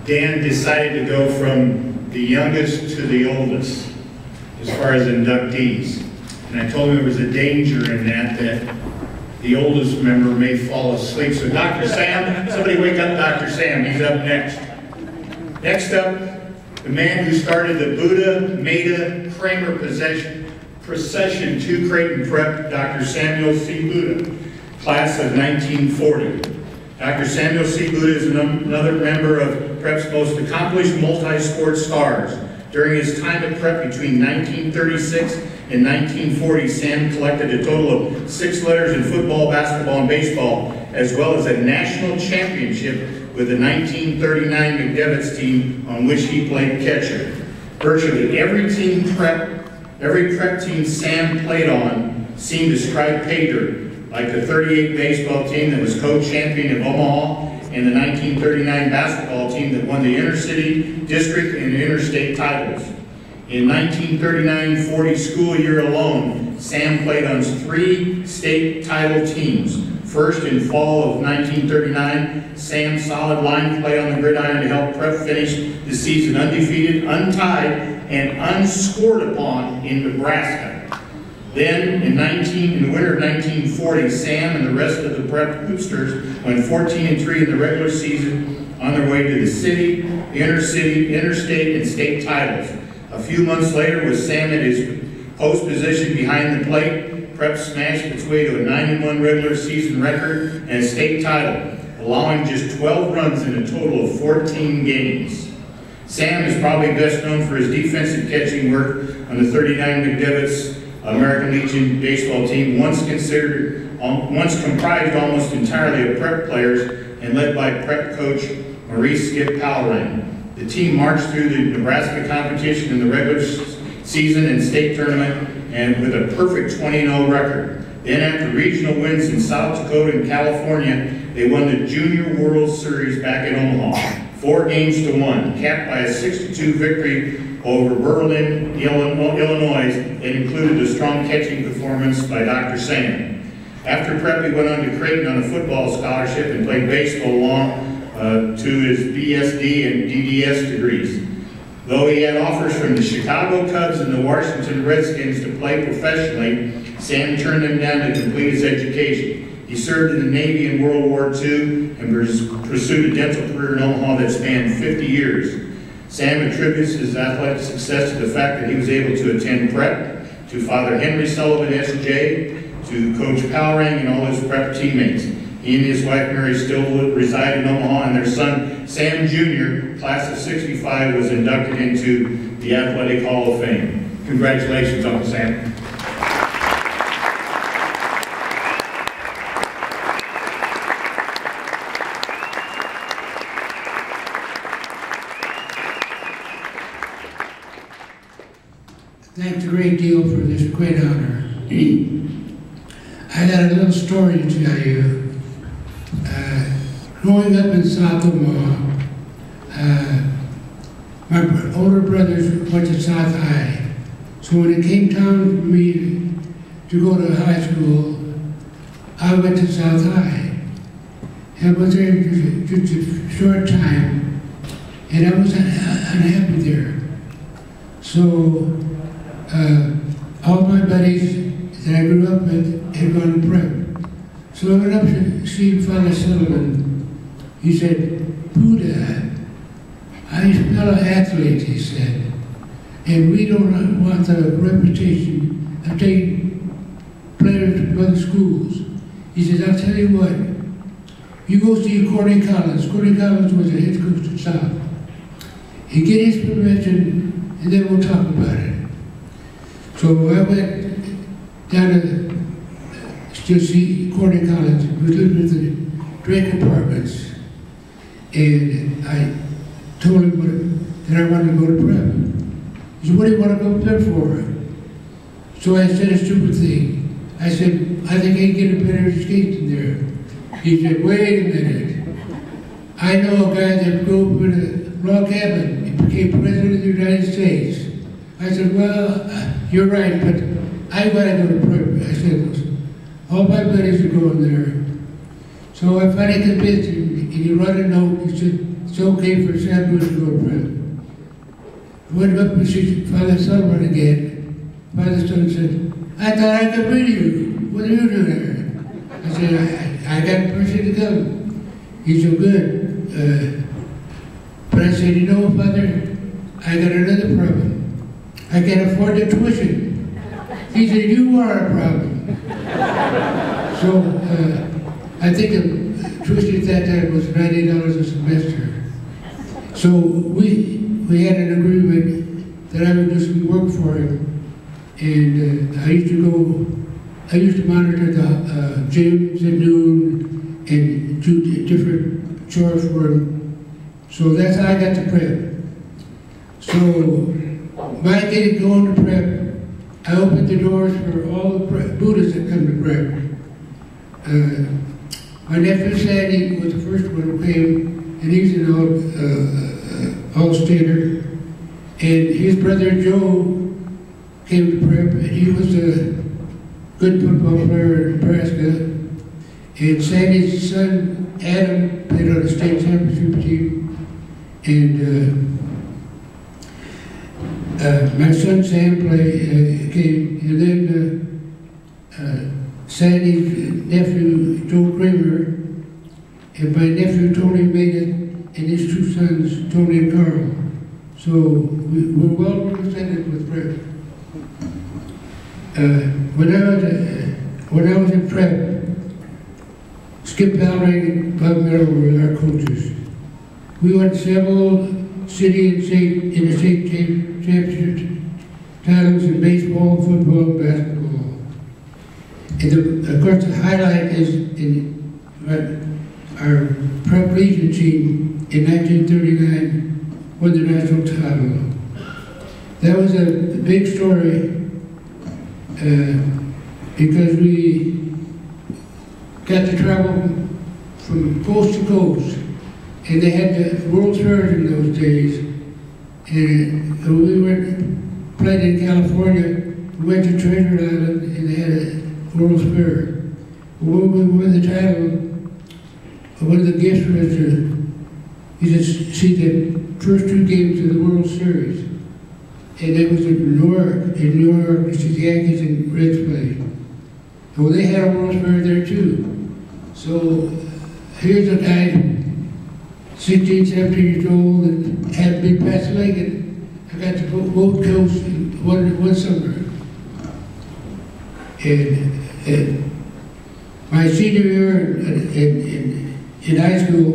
Dan decided to go from the youngest to the oldest as far as inductees. And I told him there was a danger in that the oldest member may fall asleep. So Dr. Sam, somebody wake up Dr. Sam, he's up next. Next up, the man who started the Buddha Maida Kramer procession to Creighton Prep, Dr. Samuel C. Buddha, class of 1940. Dr. Samuel C. Buddha is another member of Prep's most accomplished multi-sport stars. During his time at Prep between 1936 and 1940, Sam collected a total of 6 letters in football, basketball, and baseball, as well as a national championship with the 1939 McDevitt's team on which he played catcher. Virtually every Prep team Sam played on seemed to strike pay dirt, like the 38 baseball team that was co-champion of Omaha and the 1939 basketball team that won the intercity, district, and interstate titles. In 1939-40 school year alone, Sam played on 3 state title teams. First, in fall of 1939, Sam's solid line play on the gridiron to help Prep finish the season undefeated, untied, and unscored upon in Nebraska. Then, in the winter of 1940, Sam and the rest of the Prep Hoopsters went 14-3 in the regular season on their way to the city, intercity, interstate, and state titles. A few months later, with Sam at his post position behind the plate, Prep smashed its way to a 9-1 regular season record and a state title, allowing just 12 runs in a total of 14 games. Sam is probably best known for his defensive catching work on the 39 McDevitt's American Legion baseball team, once comprised almost entirely of Prep players and led by Prep coach Maurice Skip Powering. The team marched through the Nebraska competition in the regular season and state tournament and with a perfect 20-0 record. Then after regional wins in South Dakota and California, they won the Junior World Series back in Omaha, 4-1, capped by a 6-2 victory over Berlin, Illinois, that included a strong catching performance by Dr. Sam. After Prep, he went on to Creighton on a football scholarship and played baseball along to his BSD and DDS degrees. Though he had offers from the Chicago Cubs and the Washington Redskins to play professionally, Sam turned them down to complete his education. He served in the Navy in World War II and pursued a dental career in Omaha that spanned 50 years. Sam attributes his athletic success to the fact that he was able to attend Prep, to Father Henry Sullivan, S.J., to Coach Powering and all his Prep teammates. He and his wife Mary still reside in Omaha, and their son Sam Jr., class of 65, was inducted into the Athletic Hall of Fame. Congratulations, Uncle Sam. Thanks a great deal for this great honor. I got a little story to tell you. Growing up in South Omaha, my older brothers went to South High. So when it came time for me to go to high school, I went to South High. I was there just a short time, and I was unhappy there. So all my buddies that I grew up with had gone to Prep. So I went up to see Father Sullivan. He said, Buddha, I'm a fellow athlete, he said, and we don't want the reputation of taking players to other schools. He says, I'll tell you what, you go see Cordy Collins. Cordy Collins was the head coach at South. You get his permission, and then we'll talk about it. So I went down to see Cordy Collins, who lived with the Drake Apartments. And I told him that I wanted to go to Prep. He said, what do you want to go to Prep for? So I said a stupid thing. I said, I think I can get a better education there. He said, wait a minute. I know a guy that grew up in a log cabin and became president of the United States. I said, well, you're right, but I gotta go to Prep. I said, all my buddies are going there. So I finally convinced him, and he wrote a note. He said, it's okay for Sam Bruce to go to prep. Went up and see Father Sullivan again. Father Sullivan said, I thought I could read you. What are you doing there? I said, I got permission to come. He said, good. But I said, you know, Father, I got another problem. I can't afford the tuition. He said, you are a problem. So I think the tuition at that time was $90 a semester. So we had an agreement that I would do some work for him. And I used to monitor the gyms at noon and do different chores for him. So that's how I got to prep. So my getting going to prep, I opened the doors for all the Buddhists that come to prep. My nephew Sandy was the first one who came, and he's an all-stater. And his brother Joe came to prep, and he was a good football player in Nebraska. And Sandy's son Adam played on the state championship team. And my son Sam came, and then Sandy's nephew Joe Kramer, and my nephew Tony made it, and his two sons Tony and Carl. So we're well represented with prep. When I was in prep, Skip Ballard and Bob Miller were our coaches. We won several city and state championship titles in baseball, football, and basketball. And of course, the highlight is in our prep legion team in 1939 won the national title. That was a big story because we got to travel from coast to coast. And they had the World's Fairs in those days. And we went, played in California, we went to Treasure Island, and they had a World's Fair. When we won the title, one of the gifts was to see the first two games of the World Series. And it was in New York, to see the Yankees and Reds play. Well, they had a World's Fair there too. So here's a guy, 16, 17 years old, and had been past Lincoln. I got to both coasts one summer. And my senior year in high school,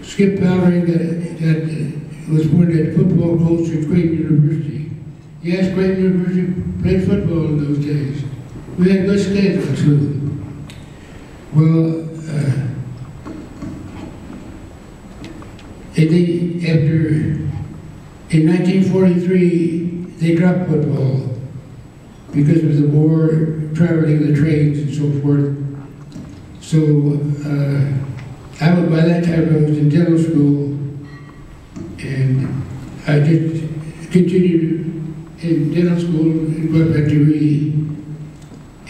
Skip Ballard was appointed football coach at Creighton University. Yes, Creighton University played football in those days. We had a good schedule too. Well, in 1943, they dropped football because of the war, traveling the trains and so forth. So by that time I was in dental school, and I just continued in dental school and got my degree,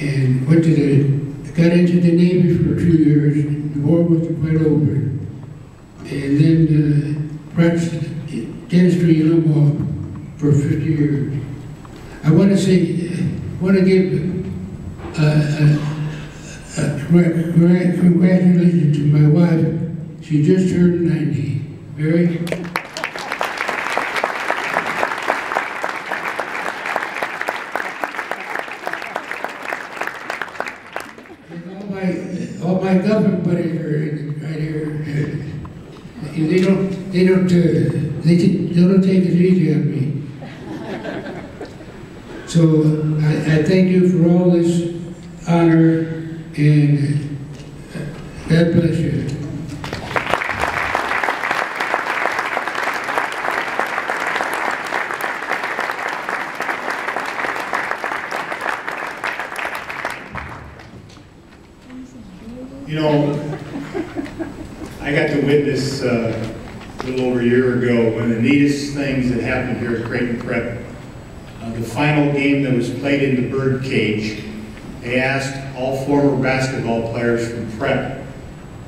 and got into the Navy for 2 years. The war wasn't quite over. And then practiced dentistry in Omaha for 50 years. I want to give congratulations to my wife. She just turned 90. Mary? And all my government buddies are right here. They don't take it easy on me. So I thank you for all this honor, and God bless you. You know, I got to witness a little over a year ago one of the neatest things that happened here at Creighton Prep. The final game that was played in the bird cage, they asked all former basketball players from Prep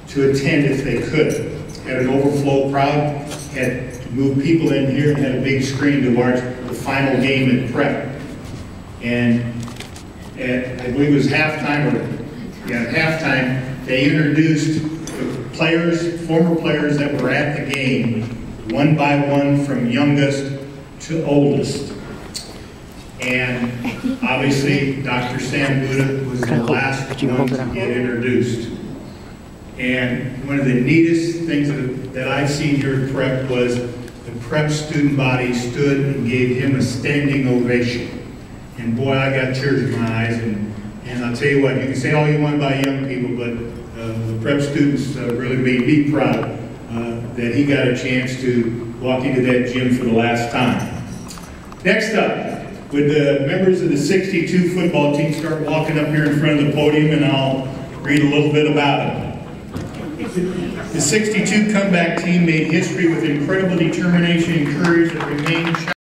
to attend if they could. had an overflow crowd, had to move people in here and had a big screen to watch the final game at Prep. And I believe it was halftime, at halftime, they introduced the players, former players that were at the game, one by one from youngest to oldest. And obviously, Dr. Sam Buddha was the last one to get introduced. And one of the neatest things that I've seen here at Prep was the Prep student body stood and gave him a standing ovation. And boy, I got tears in my eyes. And I'll tell you what, you can say all you want about young people, but the Prep students really made me proud that he got a chance to walk into that gym for the last time. Next up, would the members of the 62 football team start walking up here in front of the podium, and I'll read a little bit about it. The 62 comeback team made history with incredible determination and courage that remained